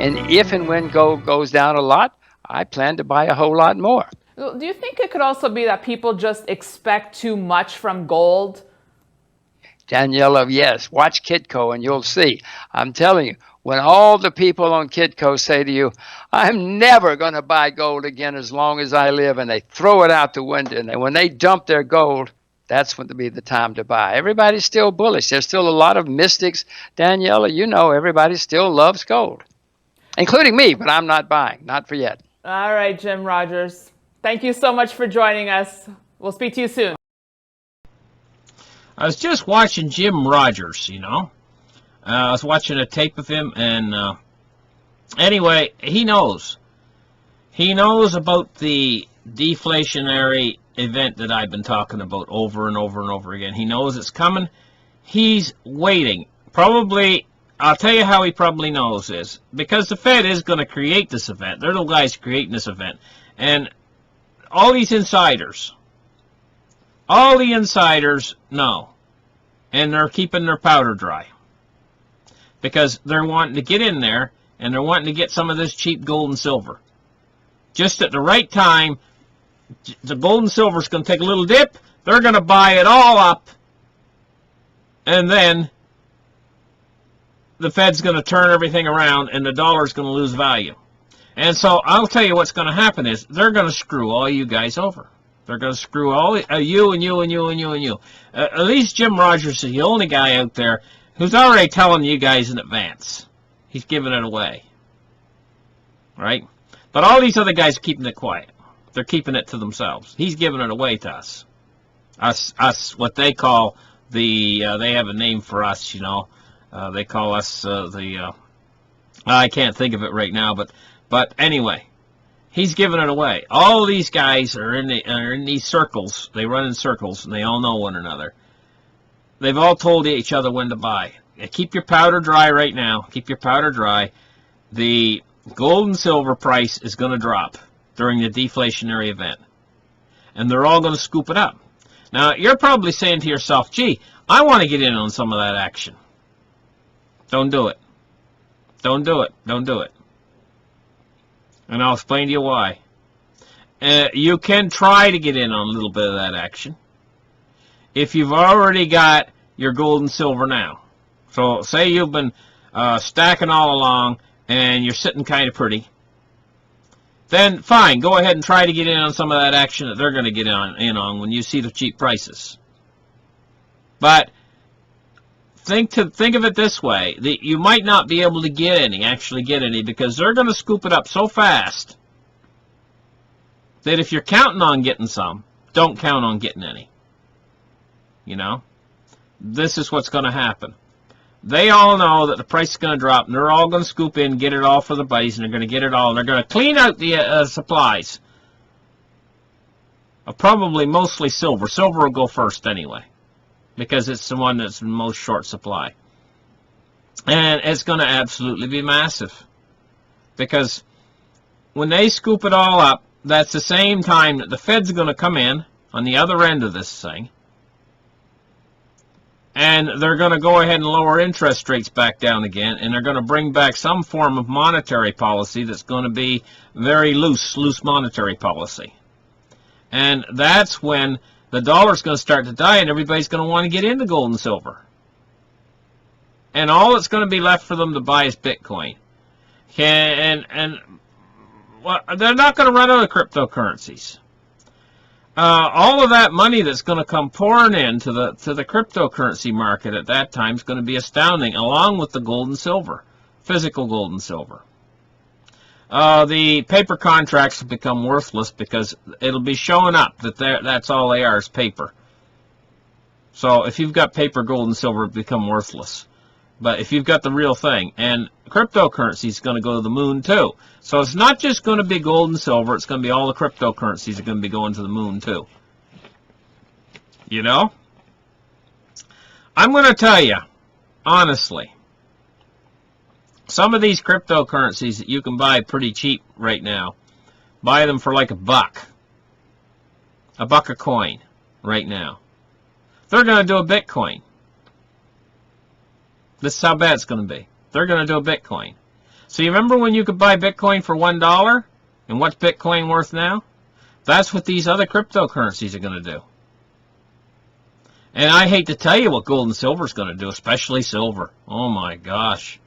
And if and when gold goes down a lot, I plan to buy a whole lot more. Do you think it could also be that people just expect too much from gold? Daniela, yes, watch Kitco and you'll see. I'm telling you, when all the people on Kitco say to you, I'm never going to buy gold again as long as I live, and they throw it out the window, and when they dump their gold, that's when to be the time to buy. Everybody's still bullish. There's still a lot of mystics. Daniela, you know everybody still loves gold, including me, but I'm not buying, not for yet. All right, Jim Rogers. Thank you so much for joining us. We'll speak to you soon. I was just watching Jim Rogers, you know. I was watching a tape of him, and anyway, he knows. He knows about the deflationary event that I've been talking about over and over and over again. He knows it's coming. He's waiting. Probably, I'll tell you how he probably knows this. Because the Fed is going to create this event. They're the guys creating this event. And all these insiders, all the insiders know. And they're keeping their powder dry. Because they're wanting to get in there, and they're wanting to get some of this cheap gold and silver. Just at the right time, the gold and silver is going to take a little dip. They're going to buy it all up. And then the Fed's going to turn everything around, and the dollar's going to lose value. And so I'll tell you what's going to happen is they're going to screw all you guys over. They're going to screw all you and you and you and you and you. At least Jim Rogers is the only guy out there who's already telling you guys in advance. He's giving it away. Right? But all these other guys are keeping it quiet. They're keeping it to themselves. He's giving it away to us. Us, what they call the, they have a name for us, you know. They call us I can't think of it right now, but anyway. He's giving it away. All these guys are in these circles. They run in circles, and they all know one another. They've all told each other when to buy. Keep your powder dry right now. Keep your powder dry. The gold and silver price is going to drop during the deflationary event. And they're all going to scoop it up. Now, you're probably saying to yourself, gee, I want to get in on some of that action. Don't do it. Don't do it. Don't do it. And I'll explain to you why. You can try to get in on a little bit of that action if you've already got your gold and silver now. So say you've been stacking all along and you're sitting kind of pretty. Then fine, go ahead and try to get in on some of that action that they're going to get in on when you see the cheap prices. But think of it this way. You might not be able to actually get any, because they're going to scoop it up so fast that if you're counting on getting some, don't count on getting any. You know? This is what's going to happen. They all know that the price is going to drop, and they're all going to scoop in, get it all for the buddies, and they're going to get it all, and they're going to clean out the supplies. Probably mostly silver. Silver will go first anyway, because it's the one that's in most short supply. And it's going to absolutely be massive. Because when they scoop it all up, that's the same time that the Fed's going to come in on the other end of this thing. And they're going to go ahead and lower interest rates back down again. And they're going to bring back some form of monetary policy that's going to be very loose monetary policy. And that's when the dollar's going to start to die, and everybody's going to want to get into gold and silver. And all that's going to be left for them to buy is Bitcoin. Well, they're not going to run out of cryptocurrencies. All of that money that's going to come pouring into the cryptocurrency market at that time is going to be astounding, along with the gold and silver, physical gold and silver. The paper contracts will become worthless because it'll be showing up that that's all they are, is paper. So if you've got paper, gold, and silver, it'll become worthless. But if you've got the real thing, and cryptocurrency is going to go to the moon too. So it's not just going to be gold and silver, it's going to be all the cryptocurrencies are going to be going to the moon too. You know? I'm going to tell you, honestly, some of these cryptocurrencies that you can buy pretty cheap right now, buy them for like $1. $1 a coin right now. They're going to do a Bitcoin. This is how bad it's going to be. They're going to do a Bitcoin. So you remember when you could buy Bitcoin for $1? And what's Bitcoin worth now? That's what these other cryptocurrencies are going to do. And I hate to tell you what gold and silver is going to do, especially silver. Oh my gosh.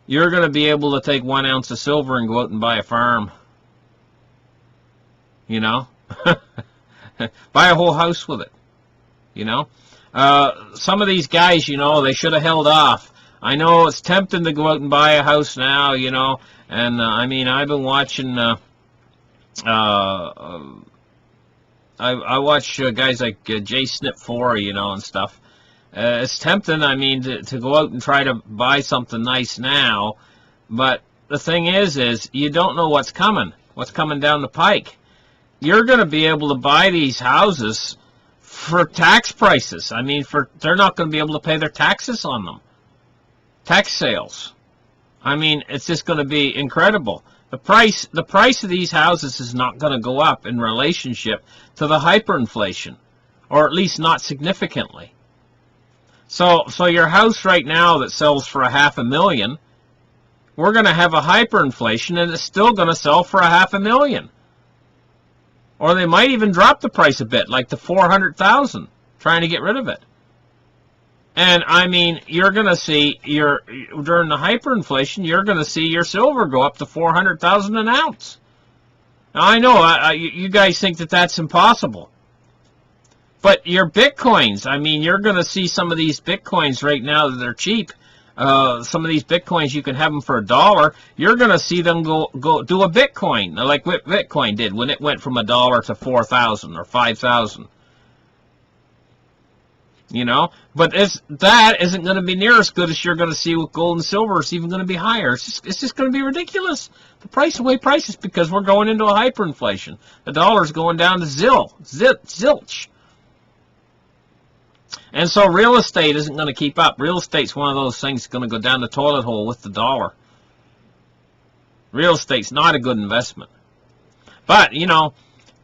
You're going to be able to take 1 ounce of silver and go out and buy a farm. You know? Buy a whole house with it. You know? Some of these guys, you know, they should have held off. I know it's tempting to go out and buy a house now, you know. And, I mean, I've been watching... I watch guys like Jay Snip 4, you know, and stuff. It's tempting, I mean, to go out and try to buy something nice now. But the thing is you don't know what's coming down the pike. You're going to be able to buy these houses for tax prices. I mean, they're not going to be able to pay their taxes on them. Tax sales. I mean, it's just going to be incredible. The price of these houses is not going to go up in relationship to the hyperinflation, or at least not significantly. So your house right now that sells for $500,000, we're going to have a hyperinflation, and it's still going to sell for $500,000. Or they might even drop the price a bit, like to $400,000, trying to get rid of it. And, I mean, you're going to see, during the hyperinflation, you're going to see your silver go up to $400,000 an ounce. Now, I know you guys think that that's impossible. But your Bitcoins, I mean, you're going to see some of these Bitcoins right now that are cheap. Some of these Bitcoins, you can have them for $1. You're going to see them go do a Bitcoin, like what Bitcoin did when it went from $1 to 4,000 or 5,000. You know, but that isn't going to be near as good as you're going to see with gold and silver. It's even going to be higher. It's just going to be ridiculous. The way prices, because we're going into a hyperinflation. The dollar's going down to zilch. And so real estate isn't going to keep up. Real estate's one of those things that's going to go down the toilet hole with the dollar. Real estate's not a good investment. But, you know,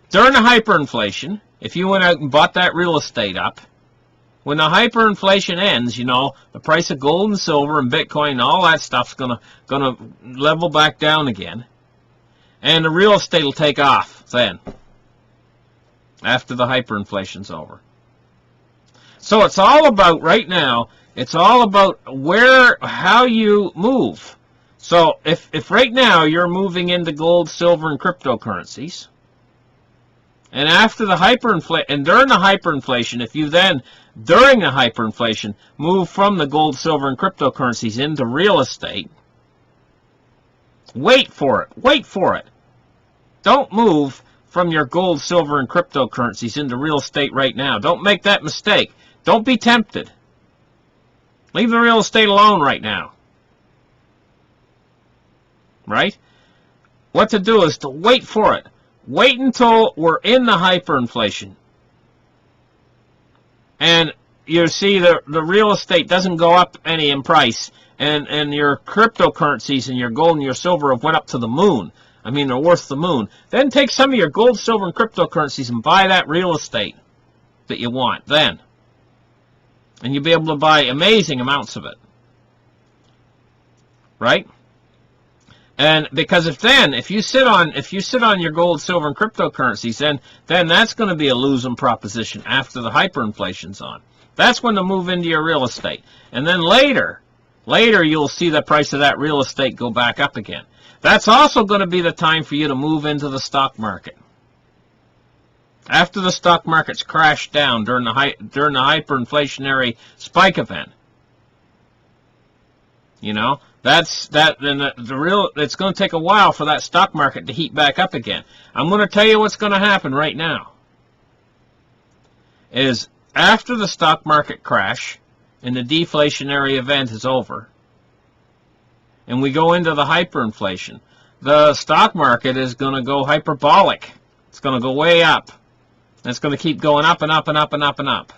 during the hyperinflation, if you went out and bought that real estate up, when the hyperinflation ends, you know, the price of gold and silver and Bitcoin and all that stuff's gonna level back down again. And the real estate will take off then, after the hyperinflation's over. So it's all about, right now, it's all about how you move. So if right now you're moving into gold, silver, and cryptocurrencies, and after the hyperinflation, and during the hyperinflation, if you then, during the hyperinflation, move from the gold, silver, and cryptocurrencies into real estate, wait for it. Wait for it. Don't move from your gold, silver, and cryptocurrencies into real estate right now. Don't make that mistake. Don't be tempted. Leave the real estate alone right now. Right? What to do is to wait for it. Wait until we're in the hyperinflation. And you see the real estate doesn't go up any in price. And your cryptocurrencies and your gold and your silver have went up to the moon. I mean, they're worth the moon. Then take some of your gold, silver, and cryptocurrencies and buy that real estate that you want then. And you'll be able to buy amazing amounts of it. Right? And because if you sit on your gold, silver, and cryptocurrencies, then that's going to be a losing proposition after the hyperinflation's on. That's when to move into your real estate. And then later you'll see the price of that real estate go back up again. That's also going to be the time for you to move into the stock market. After the stock market's crashed down during the hyperinflationary spike event. You know, it's going to take a while for that stock market to heat back up again. I'm going to tell you what's going to happen right now. Is after the stock market crash and the deflationary event is over, and we go into the hyperinflation, the stock market is going to go hyperbolic. It's going to go way up. And it's going to keep going up and up and up and up and up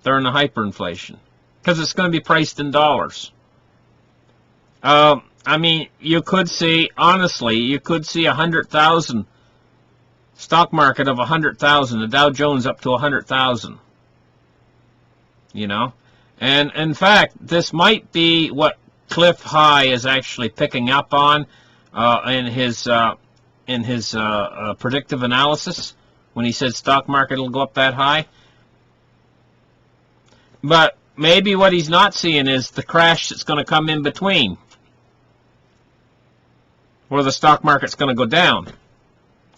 during the hyperinflation, because it's going to be priced in dollars. I mean, you could see 100,000 stock market of 100,000, the Dow Jones up to 100,000. You know, and in fact, this might be what Cliff High is actually picking up on in his predictive analysis when he said stock market will go up that high. But maybe what he's not seeing is the crash that's going to come in between, where the stock market's going to go down.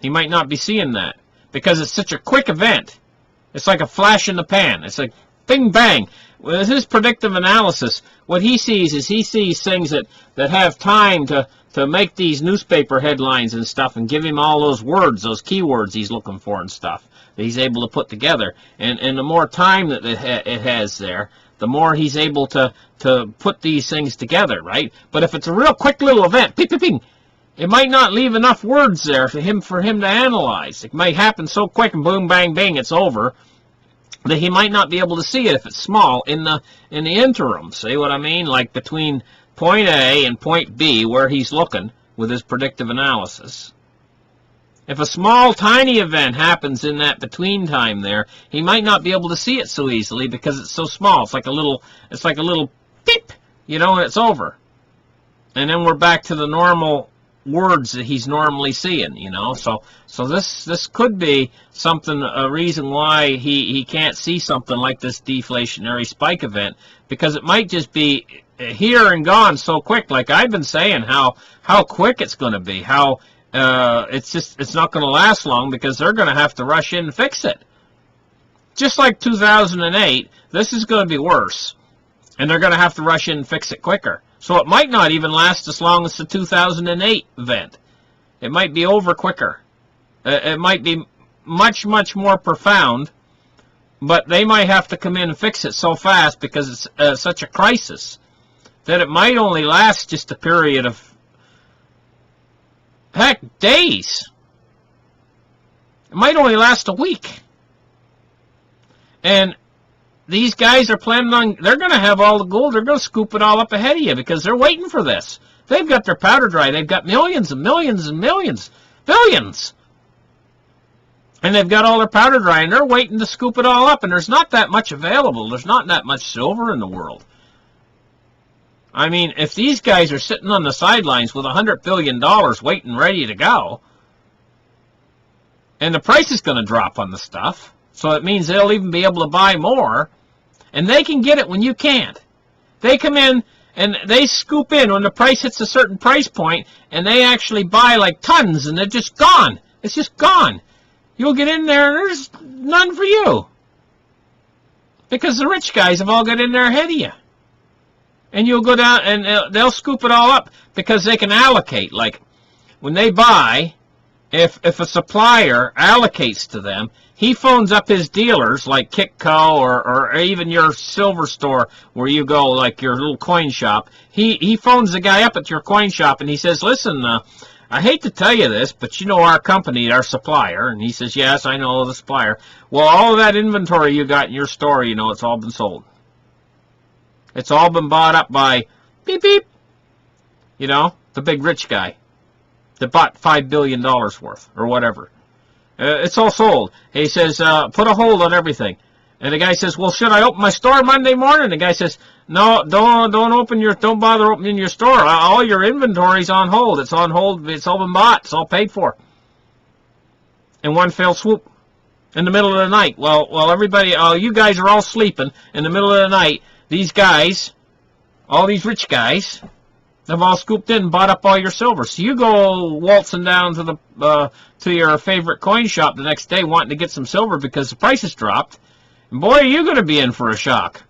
He might not be seeing that because it's such a quick event. It's like a flash in the pan. It's like bing bang. With his predictive analysis, what he sees is he sees things that have time to make these newspaper headlines and stuff and give him all those words, those keywords he's looking for and stuff that he's able to put together. And the more time that it has there, the more he's able to put these things together, right? But if it's a real quick little event, ping, ping, ping, it might not leave enough words there for him to analyze. It might happen so quick and boom, bang, bing, it's over, that he might not be able to see it if it's small in the interim. See what I mean? Like between point A and point B, where he's looking with his predictive analysis. If a small, tiny event happens in that between time there, he might not be able to see it so easily because it's so small. It's like a little beep, you know, and it's over. And then we're back to the normal words that he's normally seeing, you know. So this could be something, a reason why he can't see something like this deflationary spike event, because it might just be here and gone so quick. Like I've been saying, how quick it's going to be, how it's not going to last long because they're going to have to rush in and fix it. Just like 2008, this is going to be worse, and they're going to have to rush in and fix it quicker. So it might not even last as long as the 2008 event. It might be over quicker. It might be much, much more profound, but they might have to come in and fix it so fast because it's such a crisis that it might only last just a period of, heck, days. It might only last a week. And these guys are planning on, they're going to have all the gold. They're going to scoop it all up ahead of you because they're waiting for this. They've got their powder dry. They've got millions and millions and millions, billions. And they've got all their powder dry, and they're waiting to scoop it all up. And there's not that much available. There's not that much silver in the world. I mean, if these guys are sitting on the sidelines with $100 billion waiting ready to go, and the price is going to drop on the stuff, so it means they'll even be able to buy more, and they can get it when you can't. They come in and they scoop in when the price hits a certain price point, and they actually buy like tons, and they're just gone. It's just gone. You'll get in there, and there's none for you. Because the rich guys have all got in there ahead of you. And you'll go down, and they'll scoop it all up because they can allocate. Like, when they buy, if a supplier allocates to them, he phones up his dealers like Kitco or even your silver store where you go, like your little coin shop. He phones the guy up at your coin shop and he says, listen, I hate to tell you this, but you know our company, our supplier. And he says, yes, I know the supplier. Well, all of that inventory you got in your store, you know, it's all been sold. It's all been bought up by beep, beep, you know, the big rich guy that bought $5 billion worth or whatever. It's all sold. He says, put a hold on everything. And the guy says, well, should I open my store Monday morning? The guy says, no, don't bother opening your store. All your inventory's on hold. It's on hold. It's all been bought. It's all paid for. In one fell swoop. In the middle of the night. Well, everybody, you guys are all sleeping. In the middle of the night, these guys, all these rich guys, have all scooped in and bought up all your silver. So you go waltzing down to your favorite coin shop the next day wanting to get some silver because the price has dropped. And boy, are you going to be in for a shock.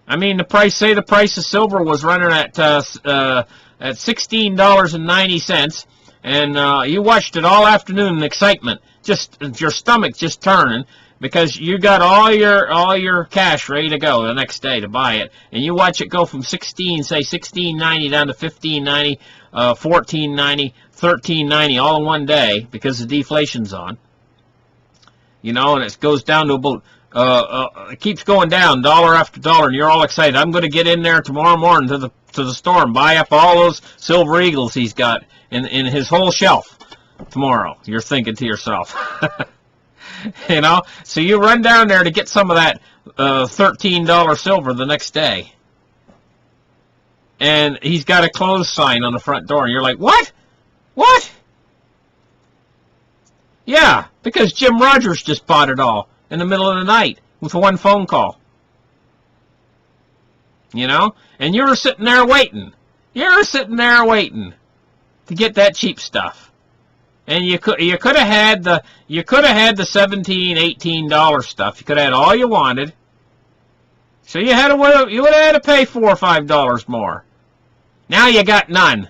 I mean, the price of silver was running at $16.90, and you watched it all afternoon in excitement. Just your stomach just turning. Because you got all your cash ready to go the next day to buy it, and you watch it go from $16.90 down to $15.90, $14.90, $13.90 all in one day because the deflation's on. You know, and it goes down to about it keeps going down dollar after dollar, and you're all excited. I'm going to get in there tomorrow morning to the store and buy up all those silver eagles he's got in his whole shelf tomorrow. You're thinking to yourself. You know, so you run down there to get some of that $13 silver the next day. and he's got a close sign on the front door, and you're like, what? What? Yeah, because Jim Rogers just bought it all in the middle of the night with one phone call. You know? And you were sitting there waiting. You're sitting there waiting to get that cheap stuff. And you could have had the $17, $18 stuff. You could have had all you wanted. So you would have had to pay $4 or $5 more. Now you got none.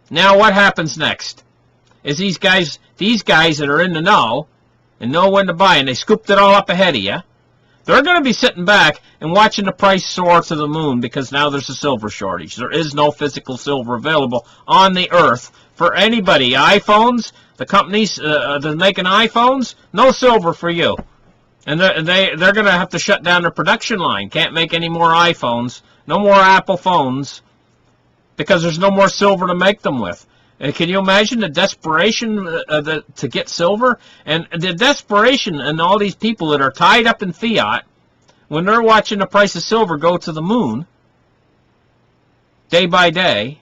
Now what happens next? Is these guys that are in the know and know when to buy, and they scooped it all up ahead of you, they're going to be sitting back and watching the price soar to the moon because now there's a silver shortage. There is no physical silver available on the earth for anybody. iPhones, the companies that are making iPhones, no silver for you. And they're going to have to shut down their production line. Can't make any more iPhones, no more Apple phones, because there's no more silver to make them with. And can you imagine the desperation to get silver? And the desperation in all these people that are tied up in fiat, when they're watching the price of silver go to the moon, day by day,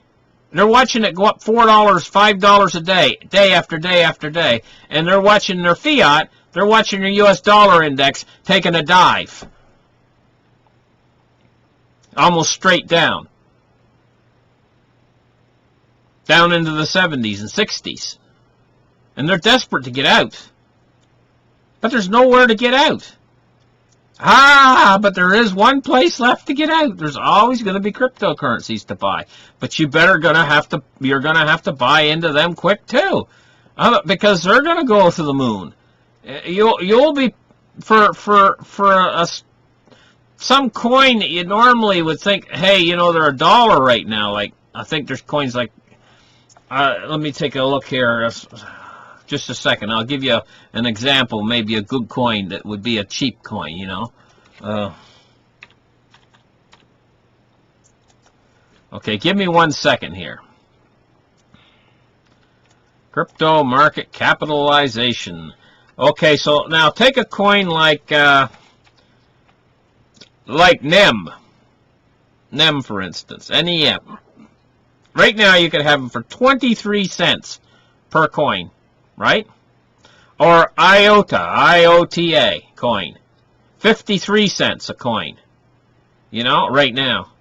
they're watching it go up $4, $5 a day, day after day after day, and they're watching their fiat, they're watching their U.S. dollar index taking a dive, almost straight down into the 70s and 60s. And they're desperate to get out. But there's nowhere to get out. But there is one place left to get out. There's always going to be cryptocurrencies to buy. But you're going to have to buy into them quick too. Because they're going to go to the moon. You'll be for some coin that you normally would think, hey, they're $1 right now. Like, I think there's coins like, let me take a look here. Just a second. I'll give you an example, maybe a good coin that would be a cheap coin, Okay, give me 1 second here. Crypto market capitalization. Okay, so now take a coin like NEM. NEM, for instance. NEM. Right now, you could have them for 23 cents per coin, right? Or IOTA coin, 53 cents a coin, right now.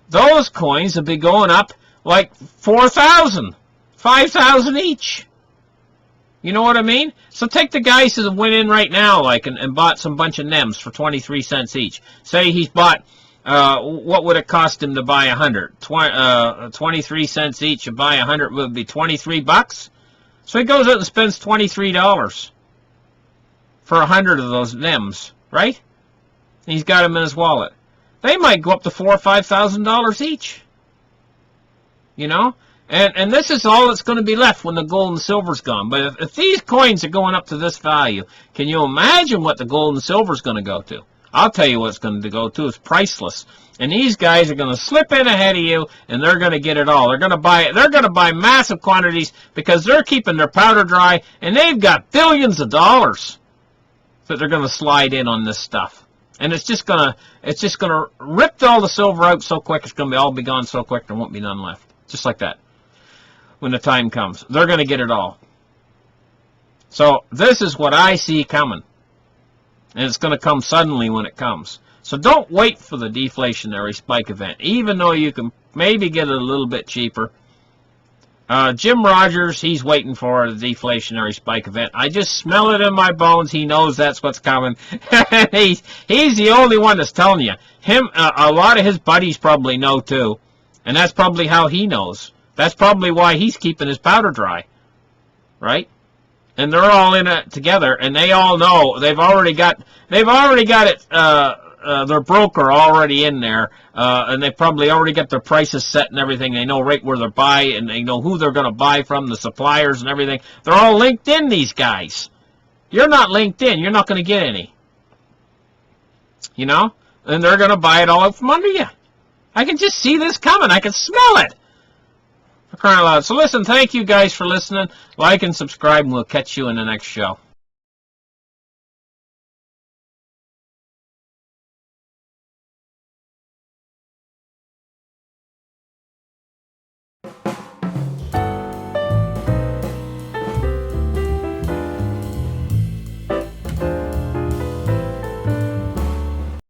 Those coins will be going up like 4,000, 5,000 each. You know what I mean? So take the guys that went in right now, and bought some bunch of NEMs for 23 cents each. Say he's bought, what would it cost him to buy 100? 23 cents each to buy 100 would be 23 bucks. So he goes out and spends $23 for 100 of those NEMs, right? And he's got them in his wallet. They might go up to $4,000 or $5,000 each. And this is all that's going to be left when the gold and silver's gone. But if these coins are going up to this value, can you imagine what the gold and silver's going to go to? I'll tell you what it's going to go to. It's priceless. And these guys are going to slip in ahead of you, and they're going to get it all. They're going to buy massive quantities because they're keeping their powder dry, and they've got billions of dollars that they're going to slide in on this stuff. And it's just going to rip all the silver out so quick. It's going to all be gone so quick there won't be none left. Just like that. When the time comes, they're going to get it all. So this is what I see coming. And it's going to come suddenly when it comes. So don't wait for the deflationary spike event, even though you can maybe get it a little bit cheaper. Jim Rogers, he's waiting for the deflationary spike event. I just smell it in my bones. He knows that's what's coming. he's the only one that's telling you. A lot of his buddies probably know too. And that's probably how he knows. That's probably why he's keeping his powder dry. Right? And they're all in it together, and they all know they've already got it. Their broker already in there, and they probably already got their prices set and everything. They know right where they're buying, and they know who they're going to buy from, the suppliers and everything. They're all linked in. These guys. You're not linked in. You're not going to get any. And they're going to buy it all out from under you. I can just see this coming. I can smell it. For crying out loud. So listen, thank you guys for listening. Like and subscribe, and we'll catch you in the next show.